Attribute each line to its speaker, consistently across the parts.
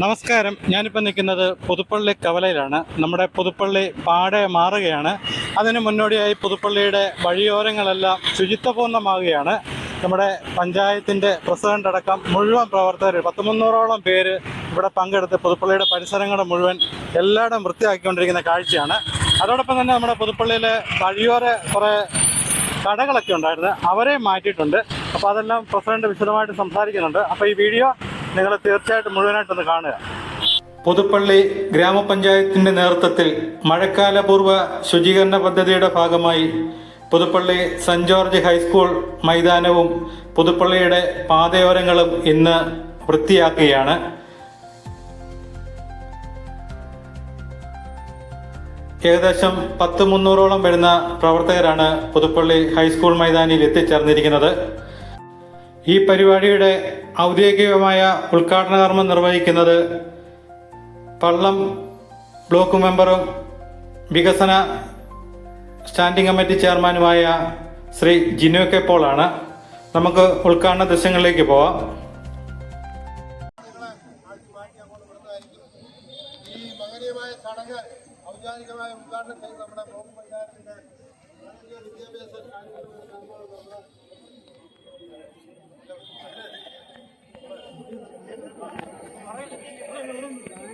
Speaker 1: നമസ്കാരം. ഞാനിപ്പോൾ നിൽക്കുന്നത് പുതുപ്പള്ളി കവലയിലാണ്. നമ്മുടെ പുതുപ്പള്ളി പാടെ മാറുകയാണ്. അതിന് മുന്നോടിയായി പുതുപ്പള്ളിയുടെ വഴിയോരങ്ങളെല്ലാം ശുചിത്വപൂർണ്ണമാകുകയാണ്. നമ്മുടെ പഞ്ചായത്തിൻ്റെ പ്രസിഡന്റ് അടക്കം മുഴുവൻ പ്രവർത്തകർ 100-300ഓളം പേര് ഇവിടെ പങ്കെടുത്ത് പുതുപ്പള്ളിയുടെ പരിസരങ്ങൾ മുഴുവൻ എല്ലായിടും വൃത്തിയാക്കിക്കൊണ്ടിരിക്കുന്ന കാഴ്ചയാണ്. അതോടൊപ്പം തന്നെ നമ്മുടെ പുതുപ്പള്ളിയിലെ വഴിയോര കുറേ കടകളൊക്കെ ഉണ്ടായിരുന്നു, അവരെ മാറ്റിയിട്ടുണ്ട്. അപ്പോൾ അതെല്ലാം പ്രസിഡന്റ് വിശദമായിട്ട് സംസാരിക്കുന്നുണ്ട്. അപ്പോൾ ഈ വീഡിയോ നിങ്ങൾ തീർച്ചയായിട്ടും മുഴുവനായിട്ടൊന്ന് കാണുക. പുതുപ്പള്ളി ഗ്രാമപഞ്ചായത്തിൻ്റെ നേതൃത്വത്തിൽ മഴക്കാലപൂർവ്വ ശുചീകരണ പദ്ധതിയുടെ ഭാഗമായി പുതുപ്പള്ളി സെൻറ് ജോർജ് ഹൈസ്കൂൾ മൈതാനവും പുതുപ്പള്ളിയുടെ പാതയോരങ്ങളും ഇന്ന് വൃത്തിയാക്കുകയാണ്. ഏകദേശം 100-300ഓളം വരുന്ന പ്രവർത്തകരാണ് പുതുപ്പള്ളി ഹൈസ്കൂൾ മൈതാനിയിൽ എത്തിച്ചേർന്നിരിക്കുന്നത്. ഈ പരിപാടിയുടെ ഔദ്യോഗികമായ ഉദ്ഘാടന കർമ്മം നിർവഹിക്കുന്നത് പള്ളം ബ്ലോക്ക് മെമ്പറും വികസന സ്റ്റാൻഡിംഗ് കമ്മിറ്റി ചെയർമാനുമായ ശ്രീ ജിനു കെ പോളാണ്. നമുക്ക് ഉദ്ഘാടന ദൃശ്യങ്ങളിലേക്ക് പോവാം.
Speaker 2: ഈ മഹനീയമായ ചടങ്ങ് ഔദ്യോഗികമായ ഉദ്ഘാടനം ചെയ്ത് നമ്മുടെ ബ്ലോക്ക് പഞ്ചായത്തിന്റെ വിദ്യാഭ്യാസ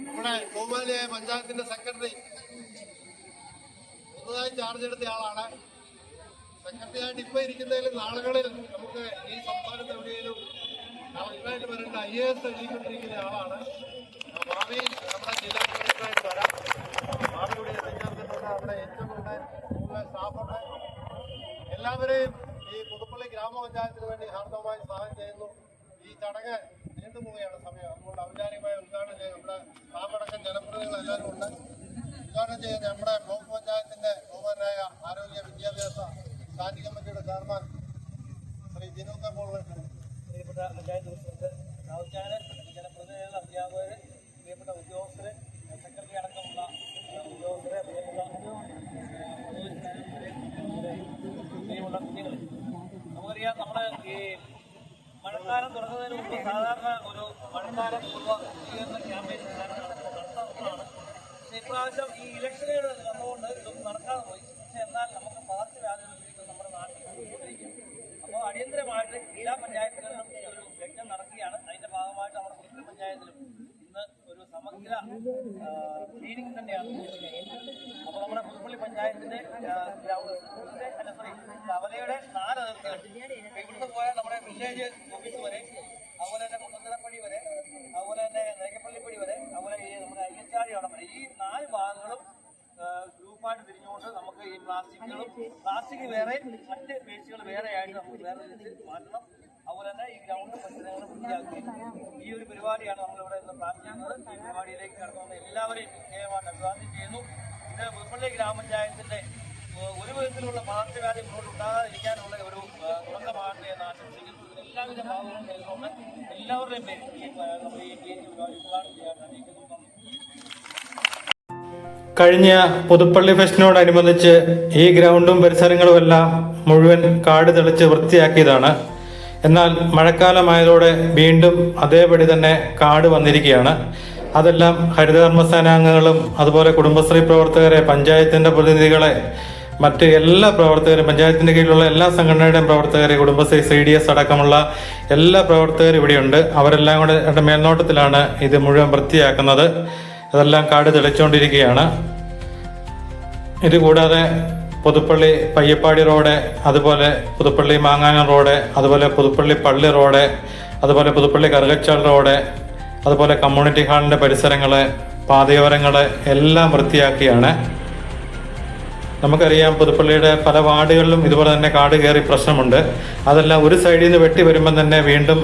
Speaker 2: നമ്മുടെ ബഹുമാനിയായ പഞ്ചായത്തിന്റെ സെക്രട്ടറി പുതുതായി ചാർജ് എടുത്ത ആളാണ്. സെക്രട്ടറി ആയിട്ട് ഇപ്പൊ ഇരിക്കുന്നതിൽ നാളുകളിൽ നമുക്ക് ഈ സംസ്ഥാനത്ത് എവിടെയെങ്കിലും കളക്ടറായിട്ട് വരേണ്ട IAS എഴുതിക്കൊണ്ടിരിക്കുന്ന ആളാണ്. ഭാവിയിൽ നമ്മുടെ ജില്ലാ കളക്ടറായിട്ട് വരാം. ഭാവിയുടെ എത്തിച്ചേർന്നിട്ടുണ്ട്. അവിടെ ഏറ്റവും കൂടുതൽ സ്റ്റാഫുണ്ട്. എല്ലാവരെയും ഈ പുതുപ്പള്ളി ഗ്രാമപഞ്ചായത്തിന് വേണ്ടി ഹാർദവമായി സ്വാഗതം ചെയ്യുന്നു. ഈ ചടങ്ങ് നീണ്ടുപോവുകയാണ് സമയം. അതുകൊണ്ട് ഔപചാരികമായ ഉദ്ഘാടനം ചെയ്ത് നമ്മുടെ സ്റ്റാഫടക്കം ജനപ്രതിനിധികൾ എല്ലാവരും ഉണ്ട്. ഉദ്ഘാടനം ചെയ്ത് നമ്മുടെ ബ്ലോക്ക് പഞ്ചായത്തിന്റെ ബഹുമാനായ ആരോഗ്യ വിദ്യാഭ്യാസ സ്റ്റാൻഡിംഗ് കമ്മിറ്റിയുടെ chairman Shri Jinu K Paul,
Speaker 3: പ്രിയപ്പെട്ട പഞ്ചായത്ത് പ്രസിഡന്റ്, ജനപ്രതിനിധികൾ, അധ്യാപകർ, പ്രിയപ്പെട്ട ഉദ്യോഗസ്ഥര്, സെക്രട്ടറി അടക്കമുള്ള ഉദ്യോഗസ്ഥരെ, പ്രിയമുള്ള കുഞ്ഞുങ്ങൾ, നമുക്കറിയാം നമ്മുടെ ഈ മഴക്കാലം തുടങ്ങുന്നതിന് മുമ്പ് സാധാരണ ഒരു മഴക്കാലം പൂർവ്വ ശുചീകരണ ക്യാമ്പയിൻ നടത്താവുന്നതാണ്. പക്ഷേ ഇപ്രാവശ്യം ഈ ഇലക്ഷനുകൾ വന്നുകൊണ്ട് ഇതൊന്നും നടക്കാതെ പോയി. പക്ഷെ എന്നാൽ നമുക്ക് പകർച്ചവ്യാധികൾ നമ്മുടെ നാട്ടിൽ കൊണ്ടിരിക്കും. അപ്പോൾ അടിയന്തരമായിട്ട് എല്ലാ പഞ്ചായത്തുകളിലും ഈ ഒരു യജ്ഞം നടക്കുകയാണ്. അതിന്റെ ഭാഗമായിട്ട് നമ്മുടെ പുതുപ്പള്ളി പഞ്ചായത്തിലും ഇന്ന് ഒരു സമഗ്ര ക്ലീനിങ് തന്നെയാണ് ചെയ്യുന്നത്. അപ്പോൾ നമ്മുടെ പുതുപ്പള്ളി പഞ്ചായത്തിന്റെ കവലയുടെ 4 അതിർത്തികൾ, ഇവിടുന്ന് പോയാൽ നമ്മുടെ വില്ലേജ് ഓഫീസ് വരെ, അതുപോലെ തന്നെ കുന്നത്തലപ്പടി വരെ, അതുപോലെ തന്നെ നെയ്ക്കപ്പള്ളിപ്പടി വരെ, അതുപോലെ ഈ നമ്മുടെ അയ്യച്ചാടി അവിടെ വരെ, ഈ 4 ഭാഗങ്ങളും ഗ്രൂപ്പായിട്ട് തിരിഞ്ഞുകൊണ്ട് നമുക്ക് ഈ പ്ലാസ്റ്റിക് വേറെ, മറ്റ് വേസ്റ്റുകൾ വേറെ ആയിട്ട് നമുക്ക് വേറെ മാറ്റണം. അതുപോലെ തന്നെ ഈ ഗ്രൗണ്ട് പരിസരങ്ങൾ വൃത്തിയാക്കുകയും ഈ ഒരു പരിപാടിയാണ് നമ്മളിവിടെ ഇന്ന് പ്ലാൻ ചെയ്യുന്നത്. ഈ പരിപാടിയിലേക്ക് കടന്നുവന്ന എല്ലാവരെയും പ്രത്യേകമായിട്ട് അഭിവാദ്യം ചെയ്യുന്നു. ഇത് പുതുപ്പള്ളി ഗ്രാമപഞ്ചായത്തിന്റെ ഒരു വിധത്തിലുള്ള പകർച്ചവ്യാധി മുന്നോട്ട് ഉണ്ടാകാതിരിക്കാനുള്ള ഒരു തുടക്കമാകട്ടെ എന്ന് ആശംസിക്കുന്നു. എല്ലാവിധ ഭാഗങ്ങളും ചെയ്തുകൊണ്ട് എല്ലാവരുടെയും പേര് നമ്മൾ ഈ പരിപാടി ഉദ്ഘാടനം ചെയ്യാൻ അറിയിക്കുന്നു.
Speaker 1: കഴിഞ്ഞ പുതുപ്പള്ളി ഫെസ്റ്റിനോടനുബന്ധിച്ച് ഈ ഗ്രൗണ്ടും പരിസരങ്ങളുമെല്ലാം മുഴുവൻ കാട് തെളിച്ച് വൃത്തിയാക്കിയതാണ്. എന്നാൽ മഴക്കാലമായതോടെ വീണ്ടും അതേപടി തന്നെ കാട് വന്നിരിക്കുകയാണ്. അതെല്ലാം ഹരിതകർമ്മസേനാംഗങ്ങളും അതുപോലെ കുടുംബശ്രീ പ്രവർത്തകരെ, പഞ്ചായത്തിൻ്റെ പ്രതിനിധികളെ, മറ്റ് എല്ലാ പ്രവർത്തകരും, പഞ്ചായത്തിൻ്റെ കീഴിലുള്ള എല്ലാ സംഘടനയുടെയും പ്രവർത്തകരെ, കുടുംബശ്രീ CDS അടക്കമുള്ള എല്ലാ പ്രവർത്തകരും ഇവിടെയുണ്ട്. അവരെല്ലാം കൂടെ മേൽനോട്ടത്തിലാണ് ഇത് മുഴുവൻ വൃത്തിയാക്കുന്നത്. അതെല്ലാം കാട് തെളിച്ചുകൊണ്ടിരിക്കുകയാണ്. ഇതുകൂടാതെ പുതുപ്പള്ളി പയ്യപ്പാടി റോഡ്, അതുപോലെ പുതുപ്പള്ളി മാങ്ങാനം റോഡ്, അതുപോലെ പുതുപ്പള്ളി പള്ളി റോഡ്, അതുപോലെ പുതുപ്പള്ളി കറുകച്ചാൽ റോഡ്, അതുപോലെ കമ്മ്യൂണിറ്റി ഹാളിൻ്റെ പരിസരങ്ങൾ, പാതയോരങ്ങൾ എല്ലാം വൃത്തിയാക്കിയാണ്. നമുക്കറിയാം പുതുപ്പള്ളിയുടെ പല വാർഡുകളിലും ഇതുപോലെ തന്നെ കാട് കയറി പ്രശ്നമുണ്ട്. അതെല്ലാം ഒരു സൈഡിൽ നിന്ന് വെട്ടി വരുമ്പം തന്നെ വീണ്ടും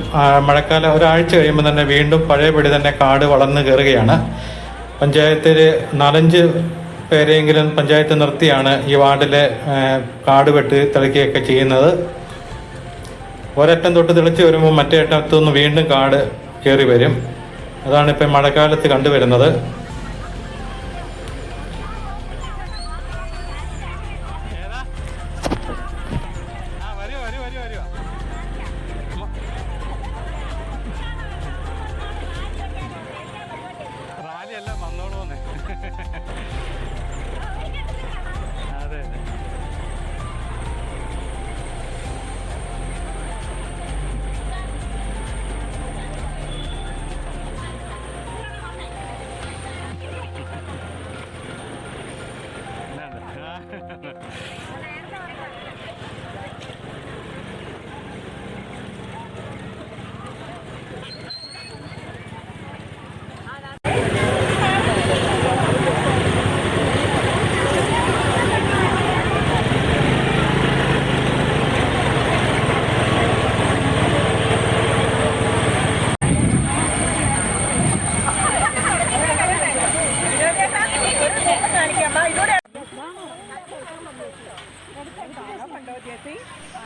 Speaker 1: മഴക്കാലം ഒരാഴ്ച കഴിയുമ്പോൾ തന്നെ വീണ്ടും പഴയപടി തന്നെ കാട് വളർന്നു കയറുകയാണ്. പഞ്ചായത്തിൽ 4-5 പേരെങ്കിലും പഞ്ചായത്ത് നിർത്തിയാണ് ഈ വാർഡിലെ കാട് വെട്ടി തെളിക്കുകയൊക്കെ ചെയ്യുന്നത്. ഒരറ്റം തൊട്ട് തെളിച്ച് വരുമ്പോൾ മറ്റേ അറ്റത്തു നിന്ന് വീണ്ടും കാട് കയറി വരും. അതാണ് ഇപ്പം മഴക്കാലത്ത് കണ്ടുവരുന്നത്.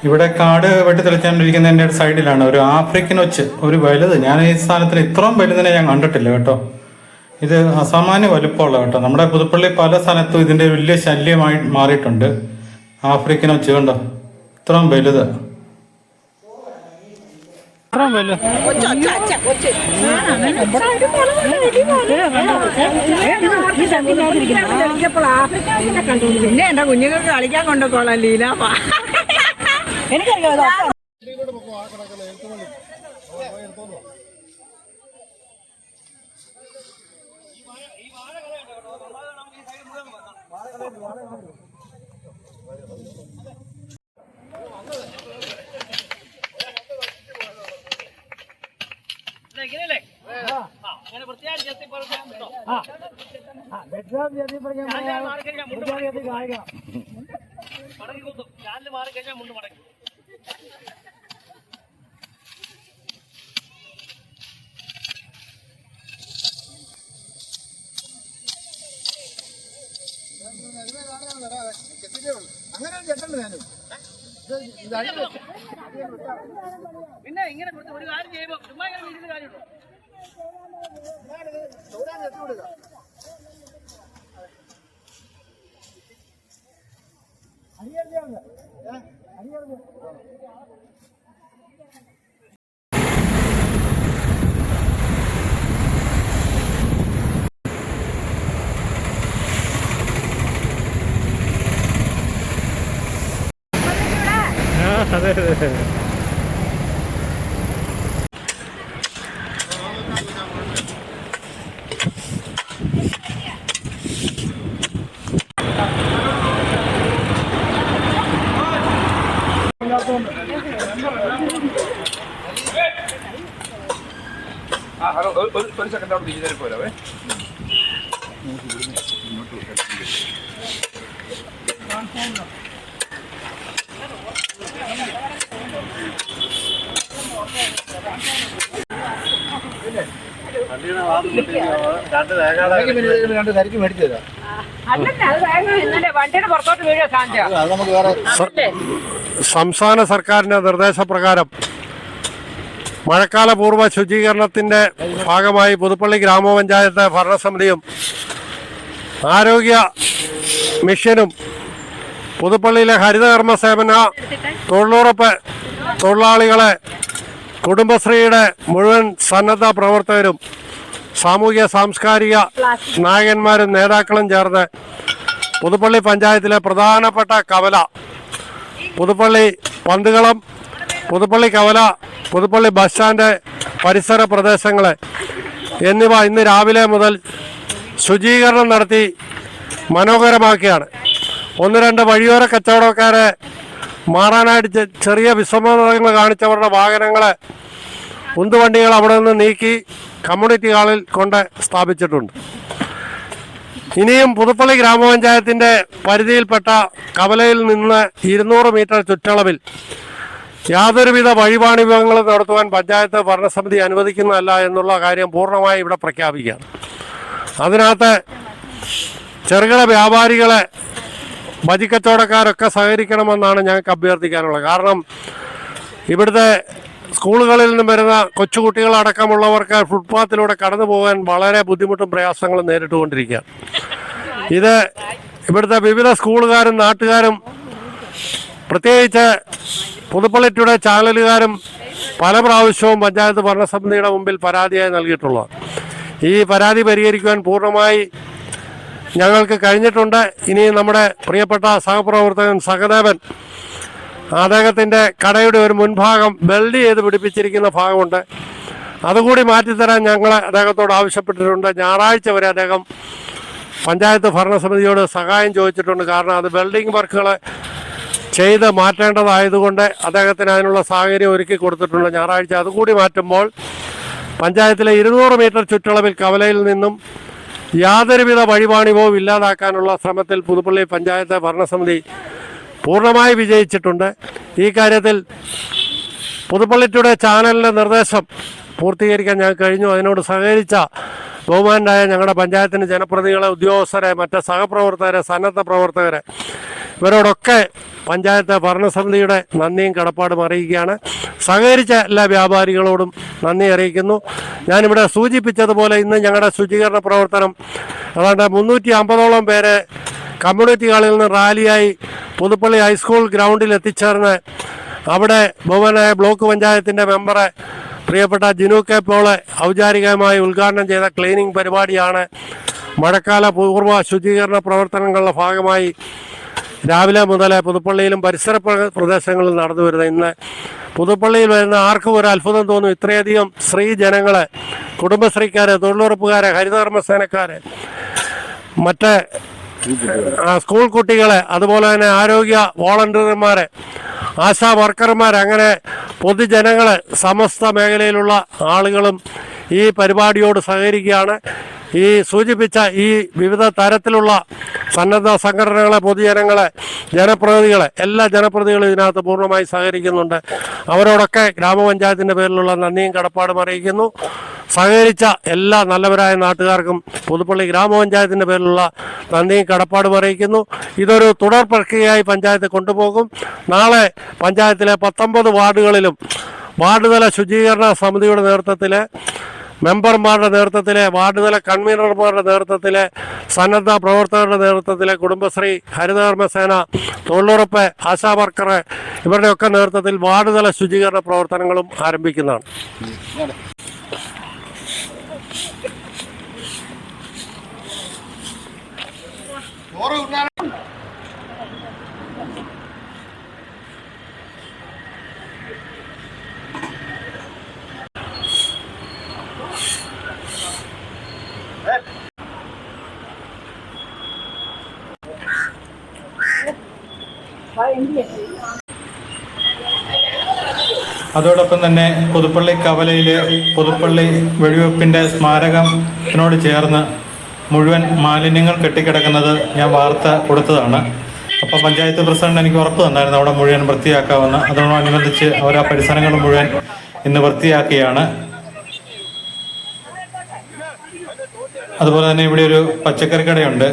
Speaker 1: ഇവിടെ കാട് വെട്ടിത്തെളിച്ചുകൊണ്ടിരിക്കുന്നതിൻ്റെ സൈഡിലാണ് ഒരു ആഫ്രിക്കൻ ഒച്ച്, ഒരു വലുത്. ഞാൻ ഈ സ്ഥാനത്തിന് ഇത്രയും വലുതിനെ ഞാൻ കണ്ടിട്ടില്ല കേട്ടോ. ഇത് അസാമാന്യ വലുപ്പമുള്ള കേട്ടോ. നമ്മുടെ പുതുപ്പള്ളി പല സ്ഥലത്തും ഇതിൻ്റെ വലിയ ശല്യമായി മാറിയിട്ടുണ്ട്. ആഫ്രിക്കൻ ഒച്ച് കണ്ടോ, ഇത്രയും വലുത്.
Speaker 4: പിന്നെ എന്റെ കുഞ്ഞുങ്ങൾക്ക് കളിക്കാൻ കൊണ്ടുപോകോളാം ലീലാപ്പ. എനിക്കറിയാം
Speaker 2: അങ്ങനെ ചെട്ടണ്ട് ഞാനും
Speaker 3: പിന്നെ ഇങ്ങനെ ഒരു കാര്യം ചെയ്യുമ്പോൾ ചുമ്മാ ഇങ്ങനെ വീട്ടിൽ കാര്യമുണ്ടോ?
Speaker 1: അതെ അതെ.
Speaker 5: ഒരു സെക്കൻഡ് അവിടെ നീങ്ങി പോരാവേ.
Speaker 6: സംസ്ഥാന സർക്കാരിന്റെ നിർദ്ദേശപ്രകാരം മഴക്കാല പൂർവ്വ ശുചീകരണത്തിന്റെ ഭാഗമായി പുതുപ്പള്ളി ഗ്രാമപഞ്ചായത്ത് ഭരണസമിതിയും ആരോഗ്യ മിഷനും പുതുപ്പള്ളിയിലെ ഹരിതകർമ്മ സേവന തൊഴിലുറപ്പ് തൊഴിലാളികളെ കുടുംബശ്രീയുടെ മുഴുവൻ സന്നദ്ധ പ്രവർത്തകരും സാമൂഹ്യ സാംസ്കാരിക നായകന്മാരും നേതാക്കളും ചേർന്ന് പുതുപ്പള്ളി പഞ്ചായത്തിലെ പ്രധാനപ്പെട്ട കവല, പുതുപ്പള്ളി പന്തുകളം, പുതുപ്പള്ളി കവല, പുതുപ്പള്ളി ബസ് സ്റ്റാൻഡ് പരിസര പ്രദേശങ്ങളെ എന്നിവ ഇന്ന് രാവിലെ മുതൽ ശുചീകരണം നടത്തി മനോഹരമാക്കിയാണ്. ഒന്ന് രണ്ട് വഴിയോര കച്ചവടക്കാരെ മാറാനായിട്ട് ചെറിയ വിസമ്മതങ്ങൾ കാണിച്ചവരുടെ വാഹനങ്ങളെ ഉന്തുവണ്ടികൾ അവിടെ നിന്ന് നീക്കി കമ്മ്യൂണിറ്റി ഹാളിൽ കൊണ്ട് സ്ഥാപിച്ചിട്ടുണ്ട്. ഇനിയും പുതുപ്പള്ളി ഗ്രാമപഞ്ചായത്തിൻ്റെ പരിധിയിൽപ്പെട്ട കവലയിൽ നിന്ന് 200 മീറ്റർ ചുറ്റളവിൽ യാതൊരുവിധ വഴിപാണിഭങ്ങളും നടത്തുവാൻ പഞ്ചായത്ത് ഭരണസമിതി അനുവദിക്കുന്നതല്ല എന്നുള്ള കാര്യം പൂർണ്ണമായി ഇവിടെ പ്രഖ്യാപിക്കുകയാണ്. അതിനകത്ത് ചെറുകിട വ്യാപാരികളെ ബജിക്കച്ചവടക്കാരൊക്കെ സഹകരിക്കണമെന്നാണ് ഞങ്ങൾക്ക് അഭ്യർത്ഥിക്കാനുള്ളത്. കാരണം ഇവിടുത്തെ സ്കൂളുകളിൽ നിന്നും വരുന്ന കൊച്ചുകുട്ടികളടക്കമുള്ളവർക്ക് ഫുട്പാത്തിലൂടെ കടന്നു പോകാൻ വളരെ ബുദ്ധിമുട്ടും പ്രയാസങ്ങളും നേരിട്ടുകൊണ്ടിരിക്കുകയാണ്. ഇത് ഇവിടുത്തെ വിവിധ സ്കൂളുകാരും നാട്ടുകാരും പ്രത്യേകിച്ച് പുതുപ്പള്ളി ടുഡേ ചാനലുകാരും പല പ്രാവശ്യവും പഞ്ചായത്ത് ഭരണസമിതിയുടെ മുമ്പിൽ പരാതിയായി നൽകിയിട്ടുള്ളത്. ഈ പരാതി പരിഹരിക്കുവാൻ പൂർണ്ണമായി ഞങ്ങൾക്ക് കഴിഞ്ഞിട്ടുണ്ട്. ഇനി നമ്മുടെ പ്രിയപ്പെട്ട സഹപ്രവർത്തകൻ സഹദേവൻ, അദ്ദേഹത്തിൻ്റെ കടയുടെ ഒരു മുൻഭാഗം വെൽഡ് ചെയ്ത് പിടിപ്പിച്ചിരിക്കുന്ന ഭാഗമുണ്ട്, അതുകൂടി മാറ്റിത്തരാൻ ഞങ്ങൾ അദ്ദേഹത്തോട് ആവശ്യപ്പെട്ടിട്ടുണ്ട്. ഞായറാഴ്ച വരെ അദ്ദേഹം പഞ്ചായത്ത് ഭരണസമിതിയോട് സഹായം ചോദിച്ചിട്ടുണ്ട്. കാരണം അത് വെൽഡിംഗ് വർക്കുകൾ ചെയ്ത് മാറ്റേണ്ടതായതുകൊണ്ട് അദ്ദേഹത്തിന് അതിനുള്ള സാഹചര്യം ഒരുക്കി കൊടുത്തിട്ടുണ്ട്. ഞായറാഴ്ച അതുകൂടി മാറ്റുമ്പോൾ പഞ്ചായത്തിലെ 200 മീറ്റർ ചുറ്റളവിൽ കവലയിൽ നിന്നും യാതൊരുവിധ വഴിപാണികവും ഇല്ലാതാക്കാനുള്ള ശ്രമത്തിൽ പുതുപ്പള്ളി പഞ്ചായത്ത് ഭരണസമിതി പൂർണ്ണമായി വിജയിച്ചിട്ടുണ്ട്. ഈ കാര്യത്തിൽ പുതുപ്പള്ളി ടുഡേ ചാനലിൻ്റെ നിർദ്ദേശം പൂർത്തീകരിക്കാൻ ഞങ്ങൾക്ക് കഴിഞ്ഞു. അതിനോട് സഹകരിച്ച ബഹുമാനായ ഞങ്ങളുടെ പഞ്ചായത്തിൻ്റെ ജനപ്രതിനിധികളെ, ഉദ്യോഗസ്ഥരെ, മറ്റ് സഹപ്രവർത്തകരെ, സന്നദ്ധ പ്രവർത്തകരെ, ഇവരോടൊക്കെ പഞ്ചായത്ത് ഭരണസമിതിയുടെ നന്ദിയും കടപ്പാടും അറിയിക്കുകയാണ്. സഹകരിച്ച എല്ലാ വ്യാപാരികളോടും നന്ദി അറിയിക്കുന്നു. ഞാനിവിടെ സൂചിപ്പിച്ചതുപോലെ ഇന്ന് ഞങ്ങളുടെ ശുചീകരണ പ്രവർത്തനം ഏതാണ്ട് 350ഓളം പേരെ കമ്മ്യൂണിറ്റി ഹാളിൽ നിന്ന് റാലിയായി പുതുപ്പള്ളി ഹൈസ്കൂൾ ഗ്രൗണ്ടിൽ എത്തിച്ചേർന്ന് അവിടെ ബഹുമാനായ ബ്ലോക്ക് പഞ്ചായത്തിൻ്റെ മെമ്പറെ പ്രിയപ്പെട്ട ജിനു കെ പോളെ ഔപചാരികമായി ഉദ്ഘാടനം ചെയ്ത ക്ലീനിങ് പരിപാടിയാണ് മഴക്കാല പൂർവ്വ ശുചീകരണ പ്രവർത്തനങ്ങളുടെ ഭാഗമായി രാവിലെ മുതൽ പുതുപ്പള്ളിയിലും പരിസര പ്രദേശങ്ങളിലും നടന്നു വരുന്നത്. ഇന്ന് പുതുപ്പള്ളിയിൽ വരുന്ന ആർക്കും ഒരു അത്ഭുതം തോന്നും. ഇത്രയധികം സ്ത്രീ ജനങ്ങളെ, കുടുംബശ്രീക്കാരെ, തൊഴിലുറപ്പുകാരെ, ഹരിതകർമ്മസേനക്കാരെ, മറ്റ് സ്കൂൾ കുട്ടികളെ, അതുപോലെ തന്നെ ആരോഗ്യ വോളണ്ടിയർമാരെ, ആശാ വർക്കർമാർ, അങ്ങനെ പൊതുജനങ്ങളെ, സമസ്ത മേഖലയിലുള്ള ആളുകളും ഈ പരിപാടിയോട് സഹകരിക്കുകയാണ്. ഈ സൂചിപ്പിച്ച ഈ വിവിധ തരത്തിലുള്ള സന്നദ്ധ സംഘടനകളെ, പൊതുജനങ്ങളെ, ജനപ്രതിനിധികളെ, എല്ലാ ജനപ്രതിനിധികളും ഇതിനകത്ത് പൂർണ്ണമായി സഹകരിക്കുന്നുണ്ട്. അവരോടൊക്കെ ഗ്രാമപഞ്ചായത്തിൻ്റെ പേരിലുള്ള നന്ദിയും കടപ്പാടും അറിയിക്കുന്നു. സഹകരിച്ച എല്ലാ നല്ലവരായ നാട്ടുകാർക്കും പുതുപ്പള്ളി ഗ്രാമപഞ്ചായത്തിൻ്റെ പേരിലുള്ള നന്ദിയും കടപ്പാടും അറിയിക്കുന്നു. ഇതൊരു തുടർ പ്രക്രിയയായി പഞ്ചായത്ത് കൊണ്ടുപോകും. നാളെ പഞ്ചായത്തിലെ 19 വാർഡുകളിലും വാർഡ് തല ശുചീകരണ സമിതിയുടെ നേതൃത്വത്തിൽ, മെമ്പർമാരുടെ നേതൃത്വത്തിലെ, വാർഡ് തല കൺവീനർമാരുടെ നേതൃത്വത്തിലെ, സന്നദ്ധ പ്രവർത്തകരുടെ നേതൃത്വത്തിലെ, കുടുംബശ്രീ, ഹരിതകർമ്മസേന, തൊഴിലുറപ്പ്, ആശാ വർക്കർ, ഇവരുടെയൊക്കെ നേതൃത്വത്തിൽ വാർഡ് തല ശുചീകരണ പ്രവർത്തനങ്ങളും ആരംഭിക്കുന്നതാണ്.
Speaker 1: അതോടൊപ്പം തന്നെ പുതുപ്പള്ളി കവലയിൽ പുതുപ്പള്ളി വെടിവെപ്പിൻ്റെ സ്മാരകത്തിനോട് ചേർന്ന് മുഴുവൻ മാലിന്യങ്ങൾ കെട്ടിക്കിടക്കുന്നത് ഞാൻ വാർത്ത കൊടുത്തതാണ്. അപ്പോൾ പഞ്ചായത്ത് പ്രസിഡന്റ് എനിക്ക് ഉറപ്പ് തന്നായിരുന്നു അവിടെ മുഴുവൻ വൃത്തിയാക്കാമെന്ന്. അതിനോടനുബന്ധിച്ച് അവർ ആ പരിസരങ്ങൾ മുഴുവൻ ഇന്ന് വൃത്തിയാക്കിയാണ്. അതുപോലെ തന്നെ ഇവിടെ ഒരു പച്ചക്കറി കടയുണ്ട്.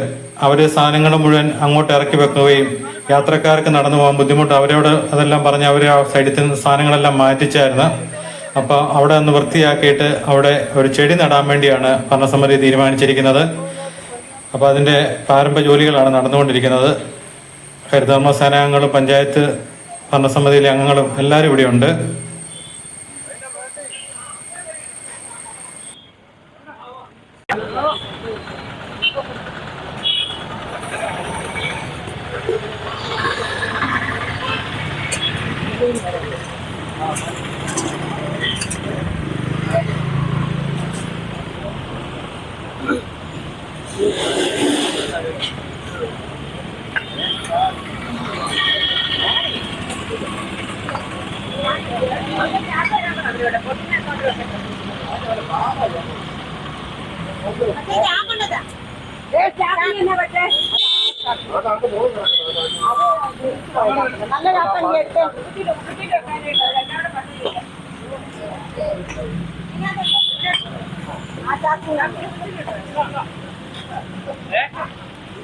Speaker 1: അവർ സാധനങ്ങൾ മുഴുവൻ അങ്ങോട്ട് ഇറക്കി വെക്കുകയും യാത്രക്കാർക്ക് നടന്നു പോകാൻ ബുദ്ധിമുട്ട്, അവരോട് അതെല്ലാം പറഞ്ഞ് അവർ ആ സൈഡിൽ നിന്ന് സാധനങ്ങളെല്ലാം മാറ്റിച്ചായിരുന്നു. അപ്പോൾ അവിടെ ഒന്ന് വൃത്തിയാക്കിയിട്ട് അവിടെ ഒരു ചെടി നടാൻ വേണ്ടിയാണ് ഭരണസമിതി തീരുമാനിച്ചിരിക്കുന്നത്. അപ്പോൾ അതിൻ്റെ പ്രാരംഭ ജോലികളാണ് നടന്നുകൊണ്ടിരിക്കുന്നത്. ഹരിതകർമ്മസേനാംഗങ്ങളും പഞ്ചായത്ത് ഭരണസമിതിയിലെ അംഗങ്ങളും എല്ലാവരും ഇവിടെയുണ്ട്.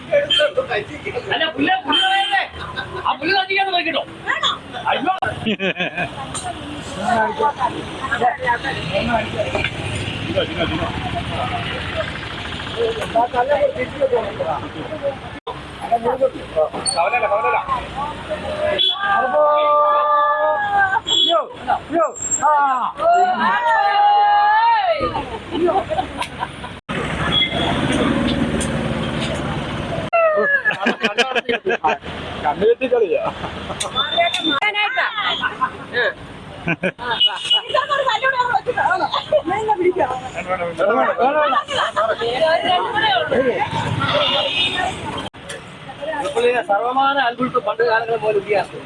Speaker 3: അല്ല പുല്ല് പുല്ല് ആ പുല്ല് നദിക്കാന്ന് നോക്കിട്ടോ. അയ്യോ
Speaker 2: കണ്ണുകെട്ടിക്കളിയാ.
Speaker 3: സർവമാന അത്ഭുതം പണ്ട് കാലങ്ങളെ പോലെ വ്യത്യാസം.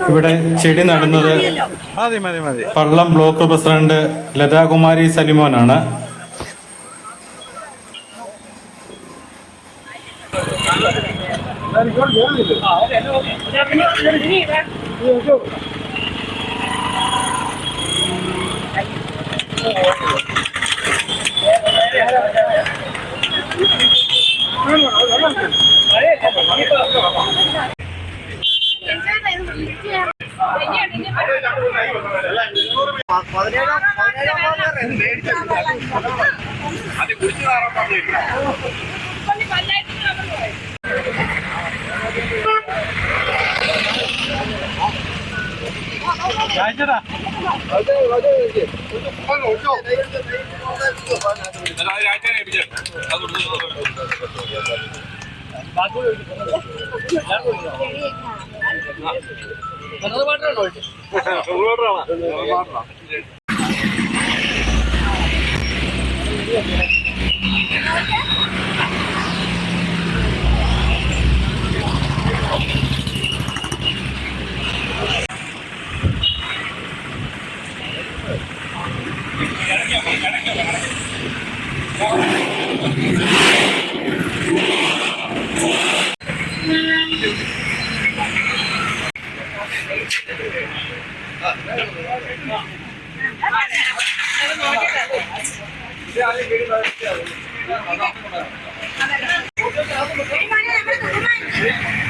Speaker 1: ഇവിടെ ചെടി നടുന്നത് മതി മതി മതി പള്ളം ബ്ലോക്ക് പ്രസിഡന്റ് ലതാകുമാരി സലിമോനാണ്.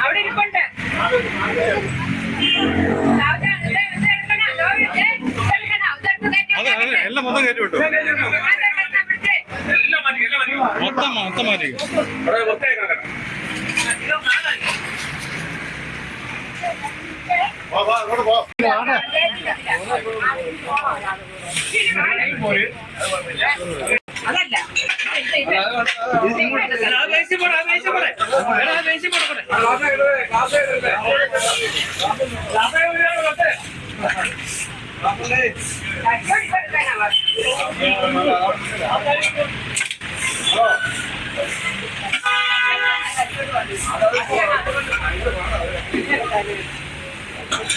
Speaker 4: അവിടെ ഇരിപ്പുണ്ട്.
Speaker 1: എല്ലാം മൊത്തം കയറ്റി വിട്ടു. മൊത്തം മൊത്തം മാറ്റി.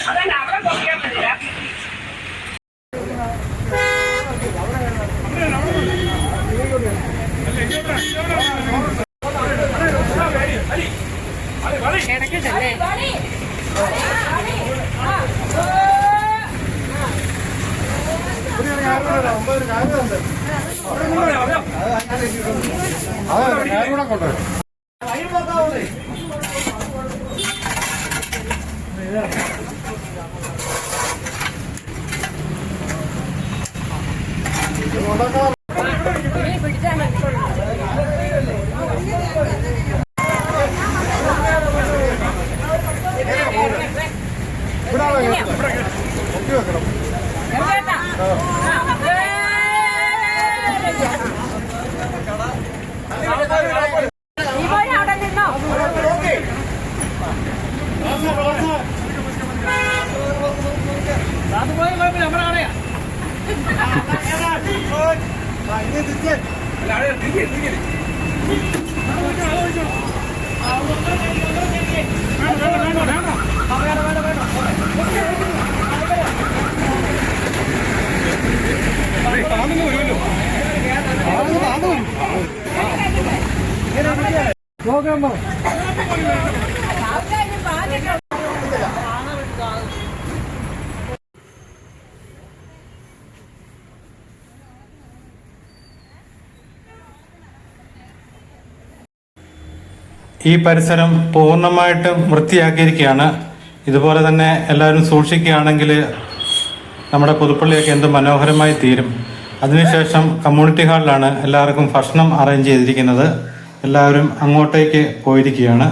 Speaker 4: അതല്ല അവിടെ നോക്കിയാൽ മതിയാ. കിടക്കട്ടല്ലേ?
Speaker 1: ഈ പരിസരം പൂർണ്ണമായിട്ടും വൃത്തിയാക്കിയിരിക്കുകയാണ്. ഇതുപോലെ തന്നെ എല്ലാവരും സൂക്ഷിക്കുകയാണെങ്കിൽ നമ്മുടെ പുതുപ്പള്ളിയൊക്കെ എന്ത് മനോഹരമായി തീരും. അതിനുശേഷം കമ്മ്യൂണിറ്റി ഹാളിലാണ് എല്ലാവർക്കും ഭക്ഷണം അറേഞ്ച് ചെയ്തിരിക്കുന്നത്. എല്ലാവരും അങ്ങോട്ടേക്ക് പോയിരിക്കുകയാണ്.